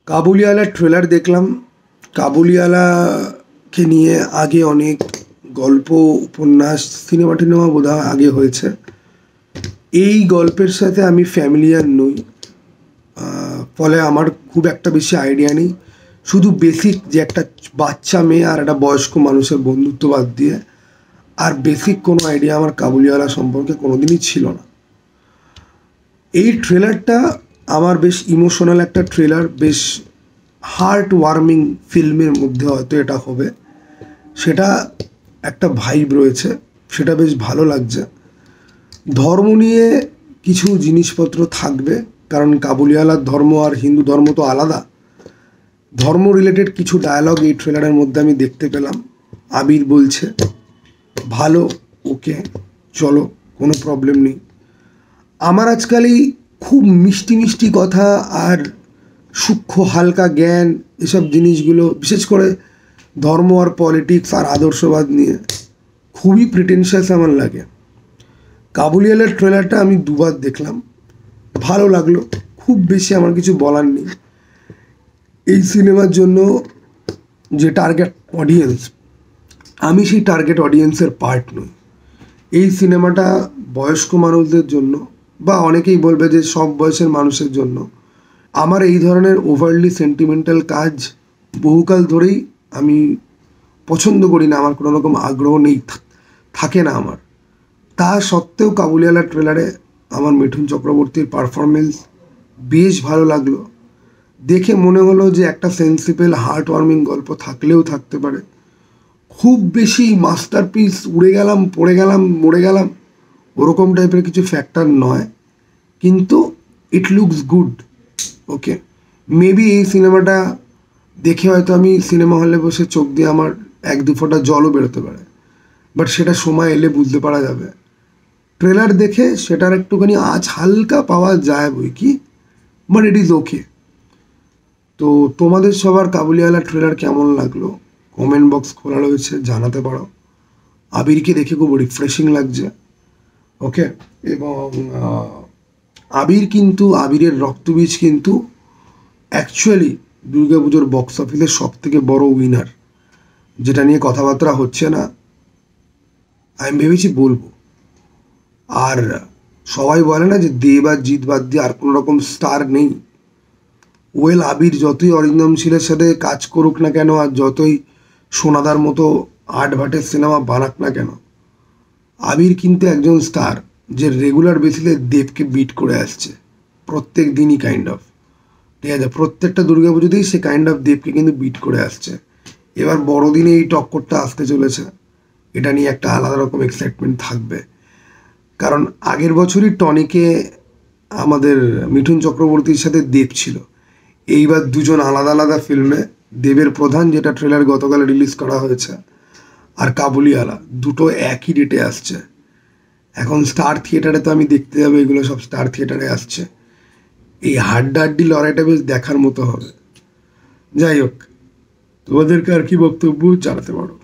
কাবুলিওয়ালার trailer দেখলাম। কাবুলিওয়ালাকে নিয়ে আগে অনেক গল্প, উপন্যাস, সিনেমা টিনেমা বোধহয় আগে হয়েছে। এই গল্পের সাথে আমি ফ্যামিলিয়ার নই, ফলে আমার খুব একটা বেশি আইডিয়া নেই। শুধু বেসিক যে একটা বাচ্চা মেয়ে আর একটা বয়স্ক মানুষের বন্ধুত্ব বাদ দিয়ে আর বেসিক কোনো আইডিয়া আমার কাবুলিওয়ালা সম্পর্কে কোনোদিনই ছিল না। এই ট্রেলারটা আমার বেশ ইমোশনাল একটা ট্রেলার, বেশ হার্ট ওয়ার্মিং ফিল্মের মধ্যে হয়তো এটা হবে। সেটা একটা ভাইব রয়েছে, সেটা বেশ ভালো লাগছে। ধর্ম নিয়ে কিছু জিনিসপত্র থাকবে, কারণ কাবুলিওয়ালার ধর্ম আর হিন্দু ধর্ম তো আলাদা। ধর্ম রিলেটেড কিছু ডায়ালগ এই ট্রেলারের মধ্যে আমি দেখতে পেলাম। আবির বলছে, ভালো, ওকে, চলো, কোনো প্রবলেম নেই। আমার আজকালই খুব মিষ্টি মিষ্টি কথা আর সূক্ষ্ম হালকা জ্ঞান, এসব জিনিসগুলো, বিশেষ করে ধর্ম আর পলিটিক্স আর আদর্শবাদ নিয়ে খুবই প্রিটেনশিয়াস আমার লাগে। কাবুলিওয়ালার ট্রেলারটা আমি দুবার দেখলাম, ভালো লাগলো। খুব বেশি আমার কিছু বলার নেই। এই সিনেমার জন্য যে টার্গেট অডিয়েন্স, আমি সেই টার্গেট অডিয়েন্সের পার্ট নই। এই সিনেমাটা বয়স্ক মানুষদের জন্য, বা অনেকেই বলবে যে সব বয়সের মানুষের জন্য। আমার এই ধরনের ওভারলি সেন্টিমেন্টাল কাজ বহুকাল ধরেই আমি পছন্দ করি না, আমার কোনো রকম আগ্রহ নেই, থাকে না আমার। তা সত্ত্বেও কাবুলিওয়ালার ট্রেলারে আমার মিঠুন চক্রবর্তীর পারফরমেন্স বেশ ভালো লাগলো। দেখে মনে হলো যে একটা সেন্সিবল হার্ট ওয়ার্মিং গল্প থাকলেও থাকতে পারে। খুব বেশি মাস্টারপিস, উড়ে গেলাম, পড়ে গেলাম, মরে গেলাম, ওরকম টাইপের কিছু ফ্যাক্টর নয়, কিন্তু it looks good. Okay, maybe এই সিনেমাটা দেখে হয়তো আমি সিনেমা হলে বসে চোখ দিয়ে আমার এক দু ফোঁটা জলও বেরোতে পারে, বাট সেটা সময় এলে বুঝতে পারা যাবে। ট্রেলার দেখে সেটার একটুখানি আঁচ হালকা পাওয়া যায় বই কি, বাট ইট ইজ ওকে। তো তোমাদের সবার কাবুলিওয়ালা ট্রেলার কেমন লাগলো কমেন্ট বক্স খোলা রয়েছে, জানাতে পারো। আবিরকে দেখে খুব রিফ্রেশিং লাগছে। ওকে, এবং আবিরের রক্তবীজ কিন্তু অ্যাকচুয়ালি দুর্গাপুজোর বক্স অফিসের সব থেকে বড় উইনার, যেটা নিয়ে কথাবার্তা হচ্ছে না, আমি ভেবেছি বলবো। আর সবাই বলে না যে দেব আর জিৎ বাদ দিয়ে আর কোনো রকম স্টার নেই। ওয়েল, আবির যতই অরিন্দমশীলের সাথে কাজ করুক না কেন, আর যতই সোনাদার মতো আট ভাটের সিনেমা বানাক না কেন, আবির কিন্তু একজন স্টার যে রেগুলার বেসিসে দেবকে বিট করে আসছে প্রত্যেক দিনই, কাইন্ড অফ, ঠিক আছে? প্রত্যেকটা দুর্গাপুজোতেই সে কাইন্ড অফ দেবকে কিন্তু বিট করে আসছে। এবার বড়দিনে এই টক্করটা আসতে চলেছে, এটা নিয়ে একটা আলাদা রকম এক্সাইটমেন্ট থাকবে। কারণ আগের বছরই টনিকে আমাদের মিঠুন চক্রবর্তীর সাথে দেব ছিল। এইবার দুজন আলাদা আলাদা ফিল্মে, দেবের প্রধান যেটা ট্রেলার গতকাল রিলিজ করা হয়েছে, আর কাবুলিওয়ালা, দুটো একই ডেটে আসছে। এখন স্টার থিয়েটারে তো আমি দেখতে যাবো, এগুলো সব স্টার থিয়েটারে আসছে। এই হাড্ডাহাড্ডি লড়াইটা বেশ দেখার মতো হবে। যাই হোক, তোমাদেরকে আর কি বক্তব্য জানাতে পারো।